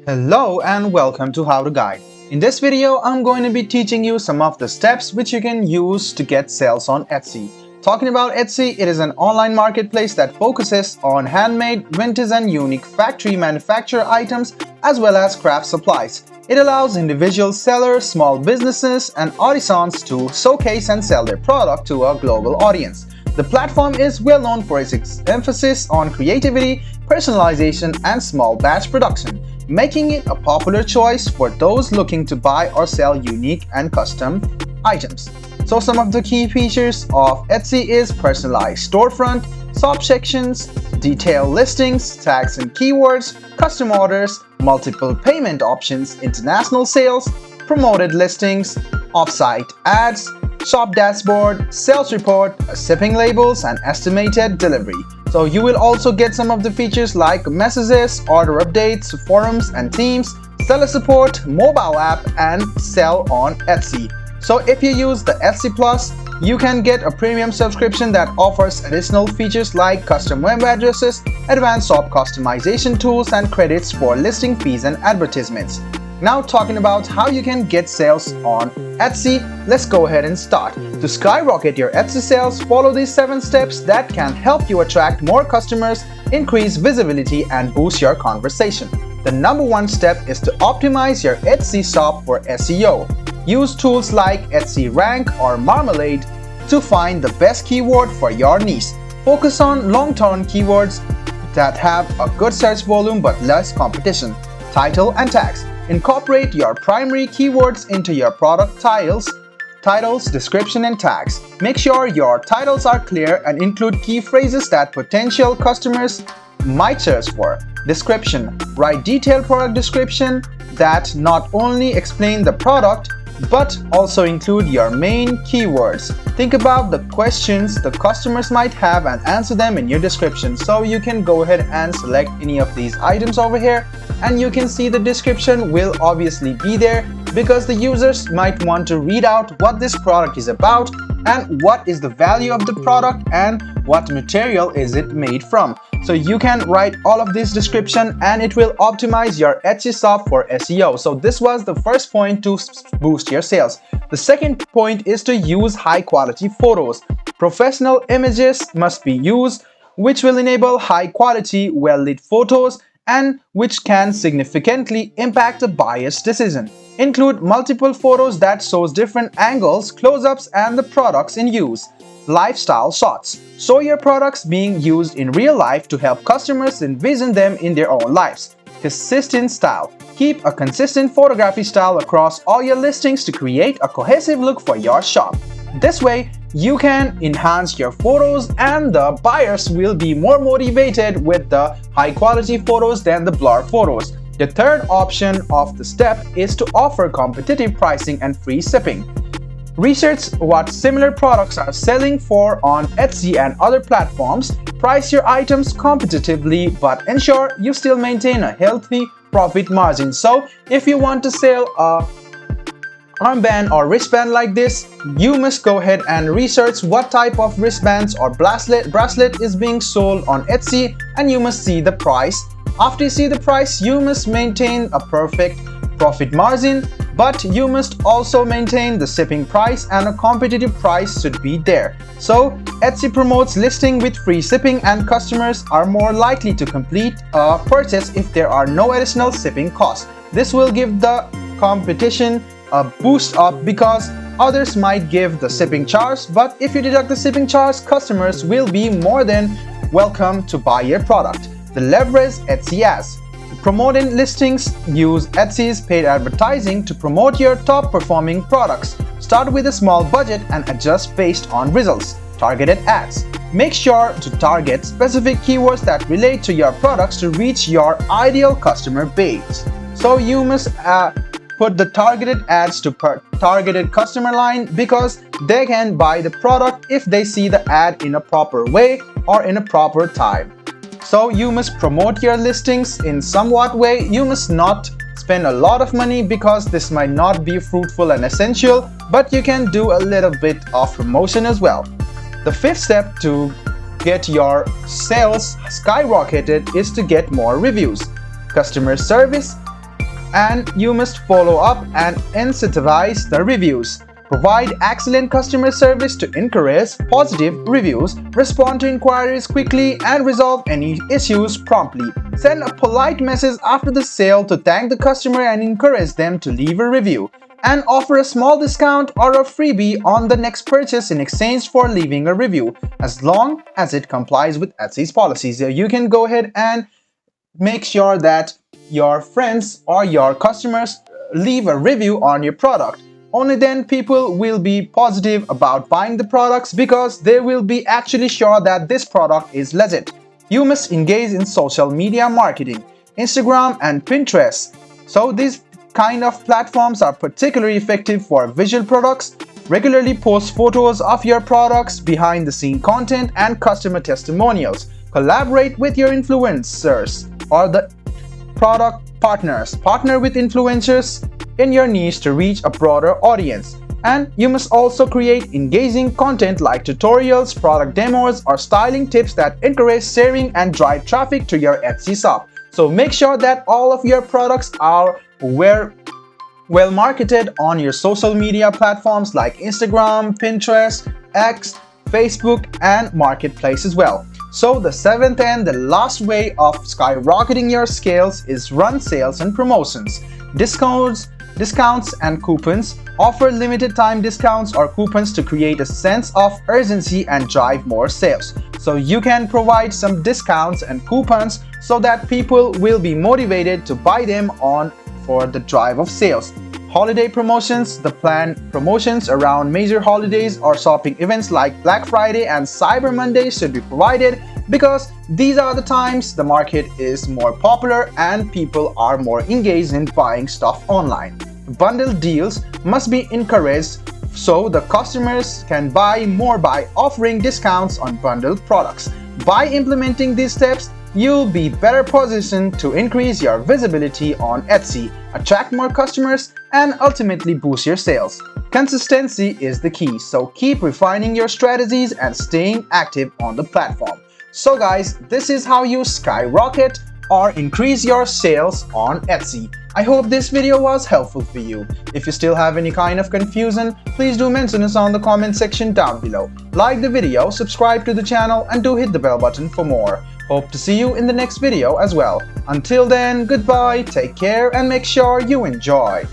Hello and welcome to How to Guide. In this video, I'm going to be teaching you some of the steps which you can use to get sales on Etsy. Talking about Etsy, it is an online marketplace that focuses on handmade, vintage and unique factory manufactured items as well as craft supplies. It allows individual sellers, small businesses and artisans to showcase and sell their product to a global audience. The platform is well known for its emphasis on creativity, personalization and small batch production, making it a popular choice for those looking to buy or sell unique and custom items. So some of the key features of Etsy is personalized storefront, shop sections, detailed listings, tags and keywords, custom orders, multiple payment options, international sales, promoted listings, off-site ads, shop dashboard, sales report, shipping labels and estimated delivery. So you will also get some of the features like messages, order updates, forums and themes, seller support, mobile app and sell on Etsy. So if you use the Etsy Plus, you can get a premium subscription that offers additional features like custom web addresses, advanced shop customization tools and credits for listing fees and advertisements. Now talking about how you can get sales on Etsy, let's go ahead and start. To skyrocket your Etsy sales, follow these 7 steps that can help you attract more customers, increase visibility and boost your conversation. The number 1 step is to optimize your Etsy shop for SEO. Use tools like Etsy Rank or Marmalade to find the best keyword for your niche. Focus on long-term keywords that have a good search volume but less competition. Title and tags. Incorporate your primary keywords into your product titles, description and tags. Make sure your titles are clear and include key phrases that potential customers might search for. Description. Write detailed product description that not only explain the product but also include your main keywords. Think about the questions the customers might have and answer them in your description. So you can go ahead and select any of these items over here and you can see the description will obviously be there because the users might want to read out what this product is about and what is the value of the product and what material is it made from. So you can write all of this description and it will optimize your Etsy shop for SEO. So this was the first point to boost your sales. The second point is to use high quality photos. Professional images must be used, which will enable high quality, well-lit photos and which can significantly impact a buyer's decision. Include multiple photos that shows different angles, close-ups and the products in use. Lifestyle shots. Show your products being used in real life to help customers envision them in their own lives. Consistent style. Keep a consistent photography style across all your listings to create a cohesive look for your shop. This way, you can enhance your photos and the buyers will be more motivated with the high quality photos than the blur photos. The third option of the step is to offer competitive pricing and free shipping. Research what similar products are selling for on Etsy and other platforms. Price your items competitively but ensure you still maintain a healthy profit margin. So if you want to sell a armband or wristband like this, you must go ahead and research what type of wristbands or bracelet is being sold on Etsy and you must see the price. After you see the price, you must maintain a perfect profit margin, but you must also maintain the shipping price and a competitive price should be there. So Etsy promotes listing with free shipping and customers are more likely to complete a purchase if there are no additional shipping costs. This will give the competition a boost up because others might give the shipping charge, but if you deduct the shipping charge, customers will be more than welcome to buy your product. The leverage Etsy ads. Promoting listings. Use Etsy's paid advertising to promote your top performing products. Start with a small budget and adjust based on results. Targeted ads. Make sure to target specific keywords that relate to your products to reach your ideal customer base. So you must put the targeted ads to targeted customer line because they can buy the product if they see the ad in a proper way or in a proper time. So you must promote your listings in somewhat way. You must not spend a lot of money because this might not be fruitful and essential, but you can do a little bit of promotion as well. The fifth step to get your sales skyrocketed is to get more reviews. Customer service. And you must follow up and incentivize the reviews. Provide excellent customer service to encourage positive reviews, respond to inquiries quickly, and resolve any issues promptly. Send a polite message after the sale to thank the customer and encourage them to leave a review. And offer a small discount or a freebie on the next purchase in exchange for leaving a review, as long as it complies with Etsy's policies. You can go ahead and make sure that your friends or your customers leave a review on your product. Only then people will be positive about buying the products, because they will be actually sure that this product is legit. You must engage in social media marketing, Instagram and Pinterest. So these kind of platforms are particularly effective for visual products. Regularly post photos of your products, behind the scene content, and customer testimonials. Collaborate with your influencers or the product partners. Partner with influencers in your niche to reach a broader audience. And you must also create engaging content like tutorials, product demos, or styling tips that encourage sharing and drive traffic to your Etsy shop. So make sure that all of your products are well marketed on your social media platforms like Instagram, Pinterest, X, Facebook, and Marketplace as well. So the seventh and the last way of skyrocketing your sales is run sales and promotions. Discounts and coupons. Offer limited time discounts or coupons to create a sense of urgency and drive more sales. So you can provide some discounts and coupons so that people will be motivated to buy them on for the drive of sales. Holiday promotions. The planned promotions around major holidays or shopping events like Black Friday and Cyber Monday should be provided, because these are the times the market is more popular and people are more engaged in buying stuff online. Bundle deals must be encouraged so the customers can buy more by offering discounts on bundled products. By implementing these steps, you'll be better positioned to increase your visibility on Etsy, attract more customers, and ultimately boost your sales. Consistency is the key, so keep refining your strategies and staying active on the platform. So guys, this is how you skyrocket or increase your sales on Etsy. I hope this video was helpful for you. If you still have any kind of confusion, please do mention us on the comment section down below. Like the video, subscribe to the channel, and do hit the bell button for more. Hope to see you in the next video as well. Until then, goodbye, take care, and make sure you enjoy.